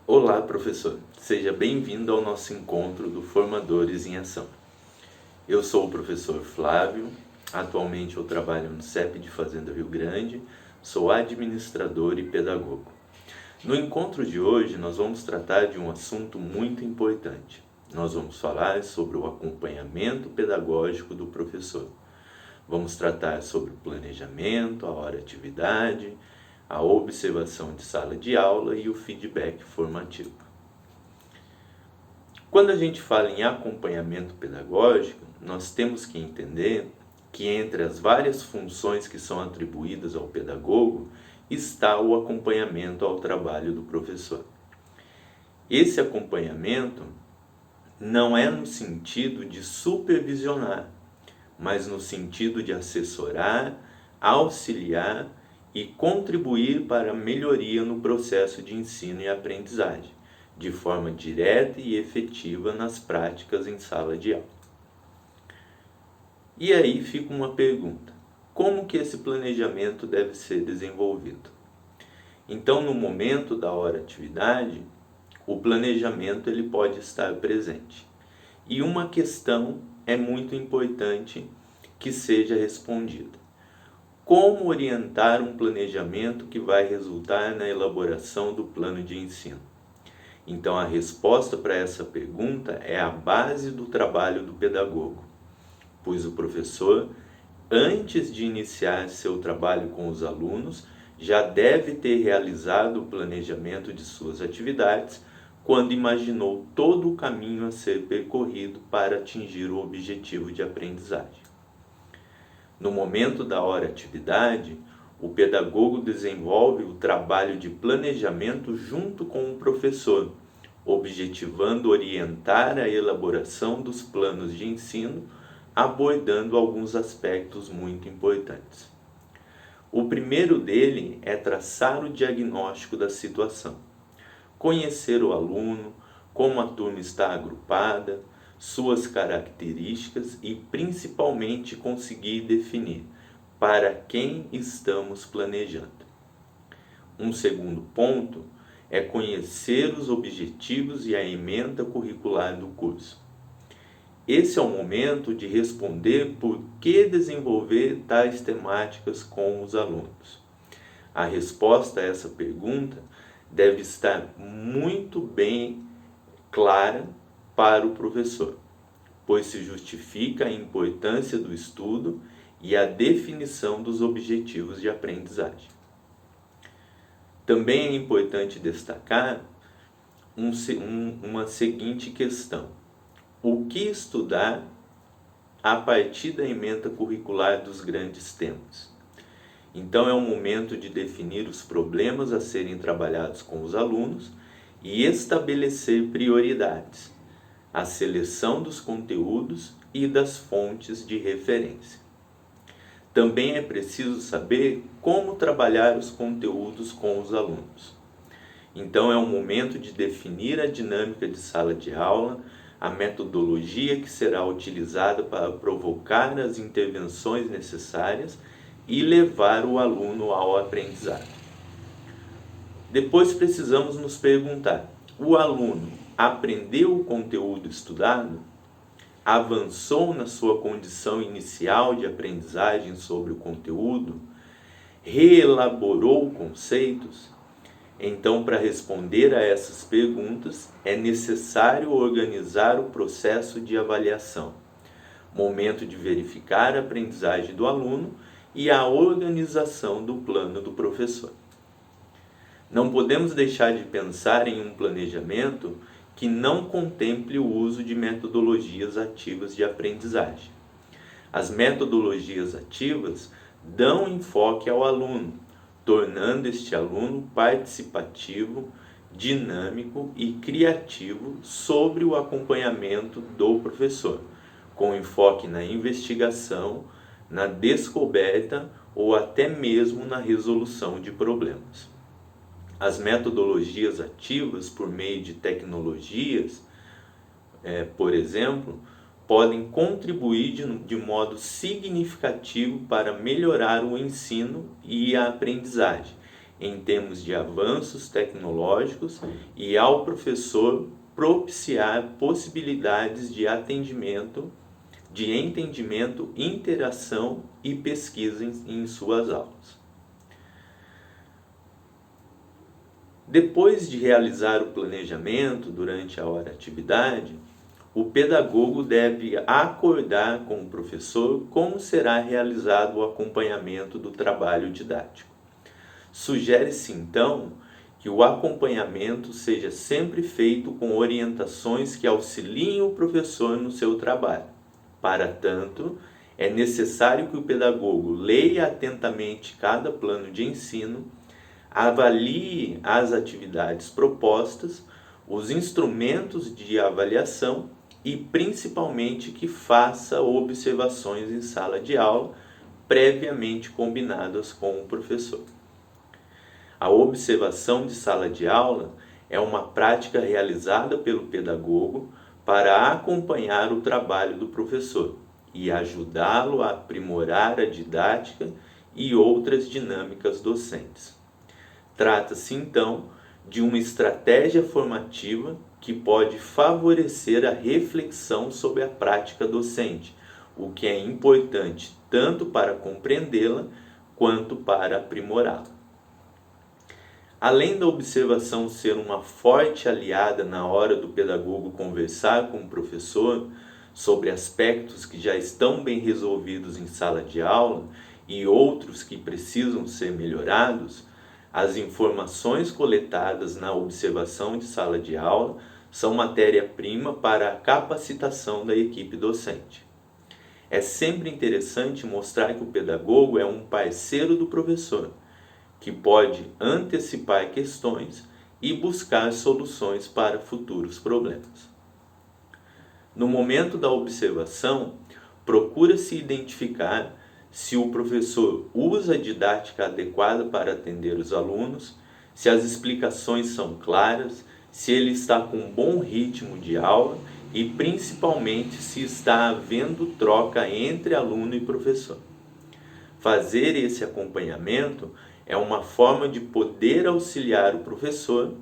Olá, professor. Seja bem-vindo ao nosso encontro do Formadores em Ação. Eu sou o professor Flávio. Atualmente eu trabalho no CEP de Fazenda Rio Grande, sou administrador e pedagogo. No encontro de hoje nós vamos tratar de um assunto muito importante. Nós vamos falar sobre o acompanhamento pedagógico do professor. Vamos tratar sobre o planejamento, a hora-atividade, a observação de sala de aula e o feedback formativo. Quando a gente fala em acompanhamento pedagógico, nós temos que entender que entre as várias funções que são atribuídas ao pedagogo está o acompanhamento ao trabalho do professor. Esse acompanhamento não é no sentido de supervisionar, mas no sentido de assessorar, auxiliar e contribuir para a melhoria no processo de ensino e aprendizagem, de forma direta e efetiva nas práticas em sala de aula. E aí fica uma pergunta: como que esse planejamento deve ser desenvolvido? Então, no momento da hora-atividade, o planejamento ele pode estar presente. E uma questão é muito importante que seja respondida: como orientar um planejamento que vai resultar na elaboração do plano de ensino? Então, a resposta para essa pergunta é a base do trabalho do pedagogo, pois o professor, antes de iniciar seu trabalho com os alunos, já deve ter realizado o planejamento de suas atividades quando imaginou todo o caminho a ser percorrido para atingir o objetivo de aprendizagem. No momento da hora-atividade, o pedagogo desenvolve o trabalho de planejamento junto com o professor, objetivando orientar a elaboração dos planos de ensino, abordando alguns aspectos muito importantes. O primeiro dele é traçar o diagnóstico da situação, conhecer o aluno, como a turma está agrupada, suas características e principalmente conseguir definir para quem estamos planejando. Um segundo ponto é conhecer os objetivos e a ementa curricular do curso. Esse é o momento de responder por que desenvolver tais temáticas com os alunos. A resposta a essa pergunta deve estar muito bem clara para o professor, pois se justifica a importância do estudo e a definição dos objetivos de aprendizagem. Também é importante destacar uma seguinte questão: o que estudar a partir da ementa curricular dos grandes temas? Então é o momento de definir os problemas a serem trabalhados com os alunos e estabelecer prioridades, a seleção dos conteúdos e das fontes de referência. Também é preciso saber como trabalhar os conteúdos com os alunos. Então é o momento de definir a dinâmica de sala de aula, a metodologia que será utilizada para provocar as intervenções necessárias e levar o aluno ao aprendizado. Depois precisamos nos perguntar: o aluno aprendeu o conteúdo estudado? Avançou na sua condição inicial de aprendizagem sobre o conteúdo? Reelaborou conceitos? Então, para responder a essas perguntas, é necessário organizar o processo de avaliação, momento de verificar a aprendizagem do aluno e a organização do plano do professor. Não podemos deixar de pensar em um planejamento que não contemple o uso de metodologias ativas de aprendizagem. As metodologias ativas dão enfoque ao aluno, tornando este aluno participativo, dinâmico e criativo sobre o acompanhamento do professor, com enfoque na investigação, na descoberta ou até mesmo na resolução de problemas. As metodologias ativas, por meio de tecnologias, por exemplo, podem contribuir de modo significativo para melhorar o ensino e a aprendizagem, em termos de avanços tecnológicos e ao professor propiciar possibilidades de atendimento, de entendimento, interação e pesquisa em suas aulas. Depois de realizar o planejamento durante a hora-atividade, o pedagogo deve acordar com o professor como será realizado o acompanhamento do trabalho didático. Sugere-se, então, que o acompanhamento seja sempre feito com orientações que auxiliem o professor no seu trabalho. Para tanto, é necessário que o pedagogo leia atentamente cada plano de ensino, avalie as atividades propostas, os instrumentos de avaliação e, principalmente, que faça observações em sala de aula previamente combinadas com o professor. A observação de sala de aula é uma prática realizada pelo pedagogo para acompanhar o trabalho do professor e ajudá-lo a aprimorar a didática e outras dinâmicas docentes. Trata-se, então, de uma estratégia formativa que pode favorecer a reflexão sobre a prática docente, o que é importante tanto para compreendê-la quanto para aprimorá-la. Além da observação ser uma forte aliada na hora do pedagogo conversar com o professor sobre aspectos que já estão bem resolvidos em sala de aula e outros que precisam ser melhorados, as informações coletadas na observação de sala de aula são matéria-prima para a capacitação da equipe docente. É sempre interessante mostrar que o pedagogo é um parceiro do professor, que pode antecipar questões e buscar soluções para futuros problemas. No momento da observação, procura-se identificar se o professor usa a didática adequada para atender os alunos, se as explicações são claras, se ele está com um bom ritmo de aula e, principalmente, se está havendo troca entre aluno e professor. Fazer esse acompanhamento é uma forma de poder auxiliar o professor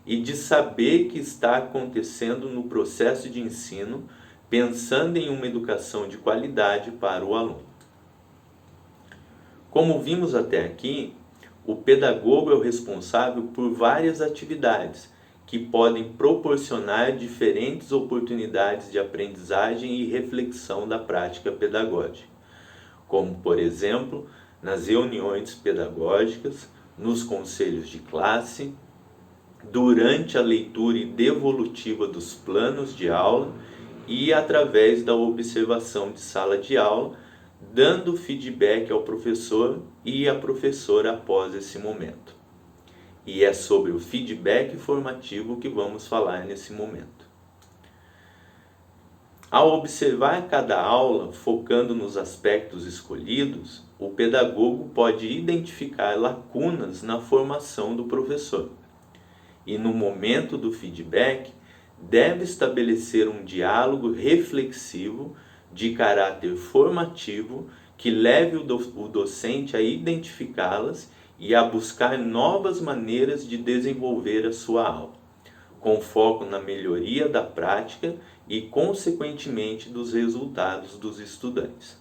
e de saber que está acontecendo no processo de ensino, pensando em uma educação de qualidade para o aluno. Como vimos até aqui, o pedagogo é o responsável por várias atividades que podem proporcionar diferentes oportunidades de aprendizagem e reflexão da prática pedagógica, como, por exemplo, nas reuniões pedagógicas, nos conselhos de classe, durante a leitura e devolutiva dos planos de aula e através da observação de sala de aula, dando feedback ao professor e à professora após esse momento. E é sobre o feedback formativo que vamos falar nesse momento. Ao observar cada aula, focando nos aspectos escolhidos, o pedagogo pode identificar lacunas na formação do professor. E no momento do feedback, deve estabelecer um diálogo reflexivo de caráter formativo que leve o docente a identificá-las e a buscar novas maneiras de desenvolver a sua aula, com foco na melhoria da prática e, consequentemente, dos resultados dos estudantes.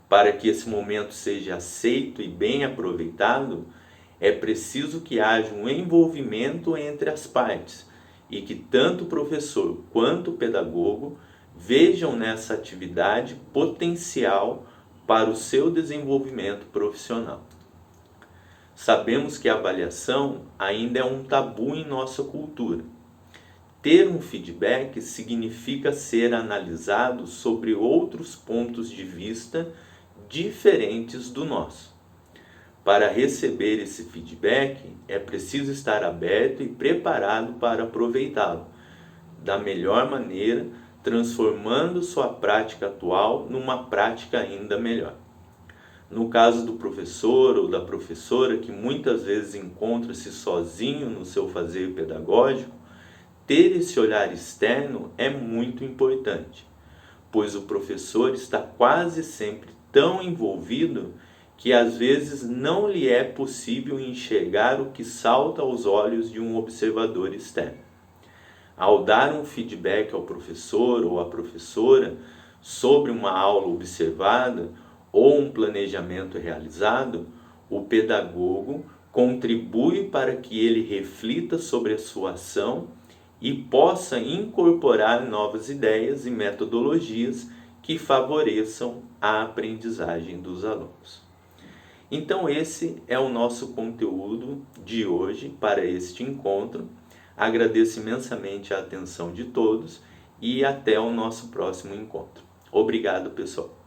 Para que esse momento seja aceito e bem aproveitado, é preciso que haja um envolvimento entre as partes e que tanto o professor quanto o pedagogo vejam nessa atividade potencial para o seu desenvolvimento profissional. Sabemos que a avaliação ainda é um tabu em nossa cultura. Ter um feedback significa ser analisado sobre outros pontos de vista diferentes do nosso. Para receber esse feedback, é preciso estar aberto e preparado para aproveitá-lo da melhor maneira, transformando sua prática atual numa prática ainda melhor. No caso do professor ou da professora, que muitas vezes encontra-se sozinho no seu fazer pedagógico, ter esse olhar externo é muito importante, pois o professor está quase sempre tão envolvido que às vezes não lhe é possível enxergar o que salta aos olhos de um observador externo. Ao dar um feedback ao professor ou à professora sobre uma aula observada ou um planejamento realizado, o pedagogo contribui para que ele reflita sobre a sua ação e possa incorporar novas ideias e metodologias que favoreçam a aprendizagem dos alunos. Então esse é o nosso conteúdo de hoje para este encontro. Agradeço imensamente a atenção de todos e até o nosso próximo encontro. Obrigado, pessoal.